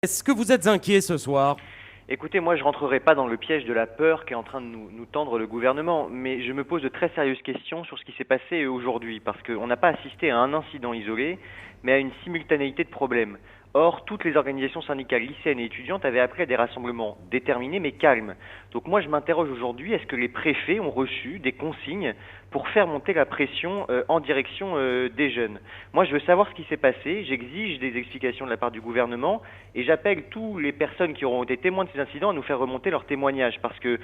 Est-ce que vous êtes inquiet ce soir? Écoutez, moi je rentrerai pas dans le piège de la peur qu'est en train de nous tendre le gouvernement, mais je me pose de très sérieuses questions sur ce qui s'est passé aujourd'hui, parce qu'on n'a pas assisté à un incident isolé, mais à une simultanéité de problèmes. Or, toutes les organisations syndicales lycéennes et étudiantes avaient appelé à des rassemblements déterminés mais calmes. Donc moi je m'interroge aujourd'hui, est-ce que les préfets ont reçu des consignes pour faire monter la pression en direction des jeunes? Moi je veux savoir ce qui s'est passé, j'exige des explications de la part du gouvernement et j'appelle toutes les personnes qui auront été témoins de ces incidents à nous faire remonter leurs témoignages parce que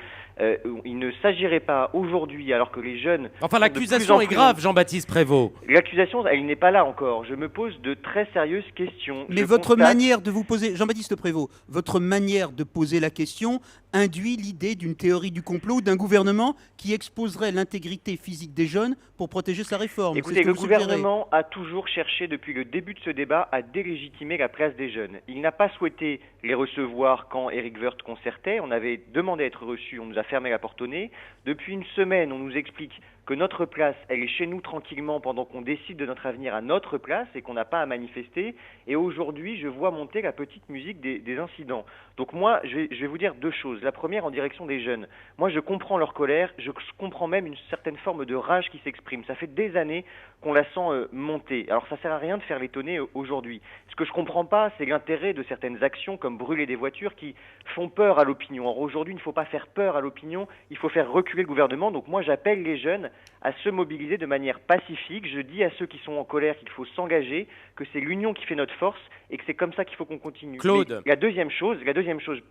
il ne s'agirait pas aujourd'hui, alors que les jeunes Enfin, sont de plus l'accusation en est plus grave, Jean-Baptiste Prévost. l'accusation, elle n'est pas là encore. Je me pose de très sérieuses questions. Mais Je votre constate. manière de vous poser, Jean-Baptiste Prévost, votre manière de poser la question induit l'idée d'une théorie du complot, d'un gouvernement qui exposerait l'intégrité physique des jeunes pour protéger sa réforme. C'est ce Écoutez, que le vous suggérez. gouvernement a toujours cherché depuis le début de ce débat à délégitimer la place des jeunes. Il n'a pas souhaité les recevoir quand Éric Woerth concertait. On avait demandé à être reçus, on nous a fermé la porte au nez. Depuis une semaine, on nous explique que notre place, elle est chez nous tranquillement pendant qu'on décide de notre avenir à notre place et qu'on n'a pas à manifester. Et aujourd'hui, je vois monter la petite musique des incidents. Donc moi, je vais vous dire deux choses. La première, en direction des jeunes. Moi, je comprends leur colère, je comprends même une certaine forme de rage qui s'exprime. Ça fait des années qu'on la sent monter. Alors ça sert à rien de faire l'étonner aujourd'hui. Ce que je comprends pas, c'est l'intérêt de certaines actions comme brûler des voitures qui font peur à l'opinion. Or aujourd'hui, il ne faut pas faire peur à l'opinion, il faut faire reculer le gouvernement. Donc moi, j'appelle les jeunes à se mobiliser de manière pacifique. Je dis à ceux qui sont en colère qu'il faut s'engager, que c'est l'union qui fait notre force et que c'est comme ça qu'il faut qu'on continue. Claude. Mais la deuxième chose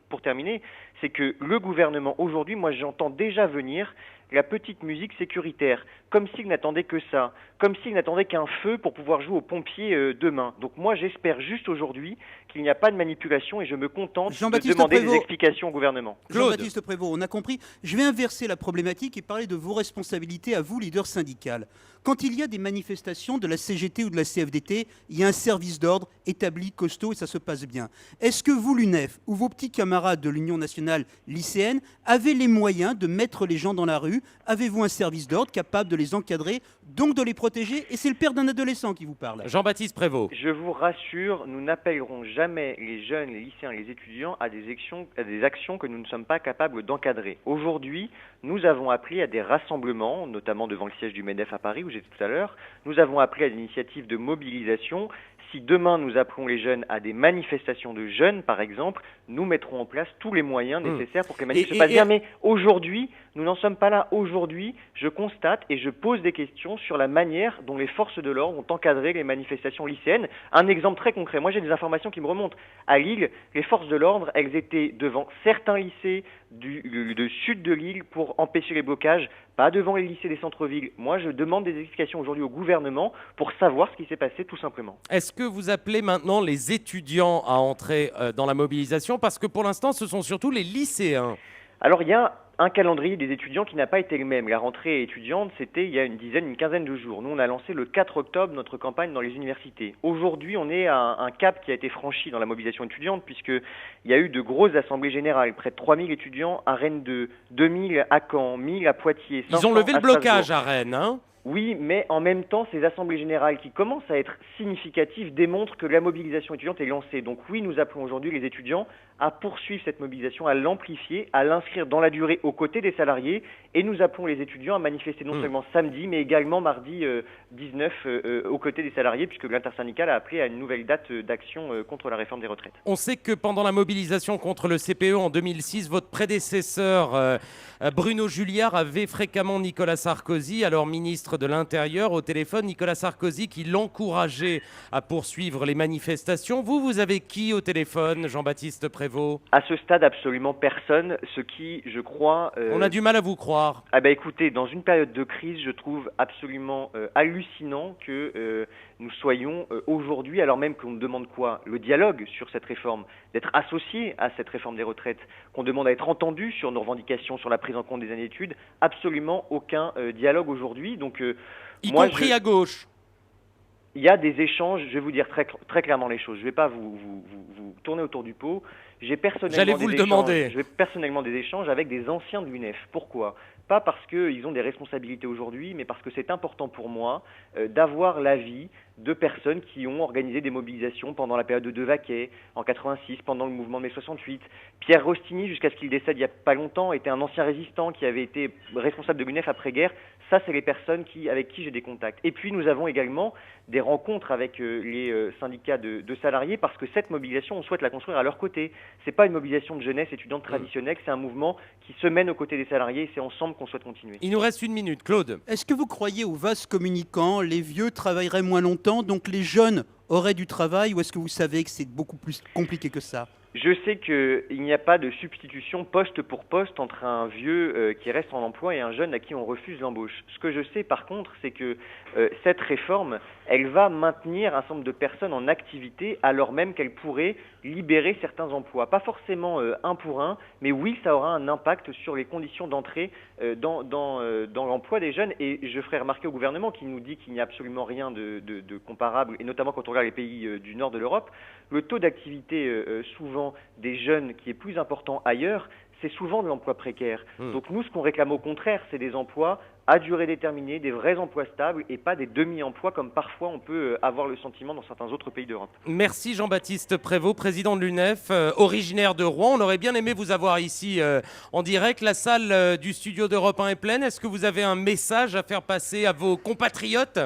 pour terminer, c'est que le gouvernement aujourd'hui, moi j'entends déjà venir la petite musique sécuritaire, comme s'il n'attendait que ça, comme s'il n'attendait qu'un feu pour pouvoir jouer aux pompiers demain. Donc moi j'espère juste aujourd'hui qu'il n'y a pas de manipulation et je me contente de Jean-Baptiste demander des Prévost, explications au gouvernement. Claude. Jean-Baptiste Prévost, on a compris. Je vais inverser la problématique et parler de vos responsabilités à vous, leader syndical. Quand il y a des manifestations de la CGT ou de la CFDT, il y a un service d'ordre établi, costaud, et ça se passe bien. Est-ce que vous, l'UNEF, ou vos petits camarades de l'Union nationale lycéenne, avez les moyens de mettre les gens dans la rue? Avez-vous un service d'ordre capable de les encadrer, donc de les protéger? Et c'est le père d'un adolescent qui vous parle. Jean-Baptiste Prévost. Je vous rassure, nous n'appellerons jamais les jeunes, les lycéens, les étudiants à des actions que nous ne sommes pas capables d'encadrer. Aujourd'hui, nous avons appelé à des rassemblements, notamment devant le siège du MEDEF à Paris, où j'étais tout à l'heure. Nous avons appelé à l'initiative de mobilisation. Si demain nous appelons les jeunes à des manifestations de jeunes, par exemple, nous mettrons en place tous les moyens nécessaires pour que les manifs se passent bien. Mais aujourd'hui, nous n'en sommes pas là. Aujourd'hui, je constate et je pose des questions sur la manière dont les forces de l'ordre ont encadré les manifestations lycéennes. Un exemple très concret. Moi, j'ai des informations qui me remontent. À Lille, les forces de l'ordre, elles étaient devant certains lycées du sud de Lille pour empêcher les blocages, pas devant les lycées des centres-villes. Moi, je demande des explications aujourd'hui au gouvernement pour savoir ce qui s'est passé, tout simplement. Est-ce que vous appelez maintenant les étudiants à entrer dans la mobilisation? Parce que pour l'instant, ce sont surtout les lycéens. Alors, il y a un calendrier des étudiants qui n'a pas été le même. La rentrée étudiante, c'était il y a une quinzaine de jours. Nous, on a lancé le 4 octobre notre campagne dans les universités. Aujourd'hui, on est à un cap qui a été franchi dans la mobilisation étudiante, puisqu'il y a eu de grosses assemblées générales. Près de 3000 étudiants à Rennes 2, 2000 à Caen, 1000 à Poitiers, Ils 500 ont levé le à Strasbourg. blocage à Rennes, hein? Oui, mais en même temps, ces assemblées générales qui commencent à être significatives démontrent que la mobilisation étudiante est lancée. Donc oui, nous appelons aujourd'hui les étudiants à poursuivre cette mobilisation, à l'amplifier, à l'inscrire dans la durée aux côtés des salariés. Et nous appelons les étudiants à manifester non seulement samedi, mais également mardi 19 aux côtés des salariés, puisque l'intersyndicale a appelé à une nouvelle date d'action contre la réforme des retraites. On sait que pendant la mobilisation contre le CPE en 2006, votre prédécesseur Bruno Julliard avait fréquemment Nicolas Sarkozy, alors ministre de l'Intérieur, au téléphone. Nicolas Sarkozy qui l'encourageait à poursuivre les manifestations. Vous avez qui au téléphone, Jean-Baptiste Prévost? À ce stade, absolument personne, ce qui, je crois... On a du mal à vous croire. Ah bah écoutez, dans une période de crise, je trouve absolument hallucinant que nous soyons aujourd'hui, alors même qu'on demande quoi? Le dialogue sur cette réforme, d'être associé à cette réforme des retraites, qu'on demande à être entendu sur nos revendications, sur la prise en compte des années d'études, absolument aucun dialogue aujourd'hui. Donc, Y moi, compris à gauche. il y a des échanges, je vais vous dire très clairement les choses, je ne vais pas vous tourner autour du pot. J'allais vous le demander. J'ai personnellement des échanges avec des anciens de l'UNEF. Pourquoi? pas parce qu'ils ont des responsabilités aujourd'hui, mais parce que c'est important pour moi d'avoir l'avis de personnes qui ont organisé des mobilisations pendant la période de Devaquet, en 86, pendant le mouvement de mai 68. Pierre Rostigny, jusqu'à ce qu'il décède il n'y a pas longtemps, était un ancien résistant qui avait été responsable de l'UNEF après-guerre. Ça, c'est les personnes avec qui j'ai des contacts. Et puis, nous avons également des rencontres avec les syndicats de salariés, parce que cette mobilisation, on souhaite la construire à leur côté. C'est pas une mobilisation de jeunesse étudiante traditionnelle, c'est un mouvement qui se mène aux côtés des salariés, et c'est ensemble qu'on souhaite continuer. Il nous reste 1 minute, Claude. Est-ce que vous croyez aux vases communicants? Les vieux travailleraient moins longtemps, donc les jeunes auraient du travail, ou est-ce que vous savez que c'est beaucoup plus compliqué que ça? Je sais qu'il n'y a pas de substitution poste pour poste entre un vieux qui reste en emploi et un jeune à qui on refuse l'embauche. Ce que je sais par contre, c'est que cette réforme, elle va maintenir un certain nombre de personnes en activité alors même qu'elle pourrait libérer certains emplois. Pas forcément un pour un, mais oui, ça aura un impact sur les conditions d'entrée dans l'emploi des jeunes. Et je ferai remarquer au gouvernement qui nous dit qu'il n'y a absolument rien de comparable, et notamment quand on regarde les pays du nord de l'Europe, le taux d'activité souvent des jeunes qui est plus important ailleurs, c'est souvent de l'emploi précaire. Donc nous, ce qu'on réclame au contraire, c'est des emplois à durée déterminée, des vrais emplois stables et pas des demi-emplois comme parfois on peut avoir le sentiment dans certains autres pays d'Europe. Merci Jean-Baptiste Prévost, président de l'UNEF, originaire de Rouen. On aurait bien aimé vous avoir ici en direct. La salle du studio d'Europe 1 est pleine. Est-ce que vous avez un message à faire passer à vos compatriotes ?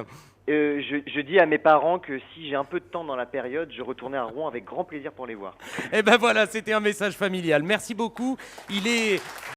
Je dis à mes parents que si j'ai un peu de temps dans la période, je retournais à Rouen avec grand plaisir pour les voir. Et ben voilà, c'était un message familial. Merci beaucoup. Il est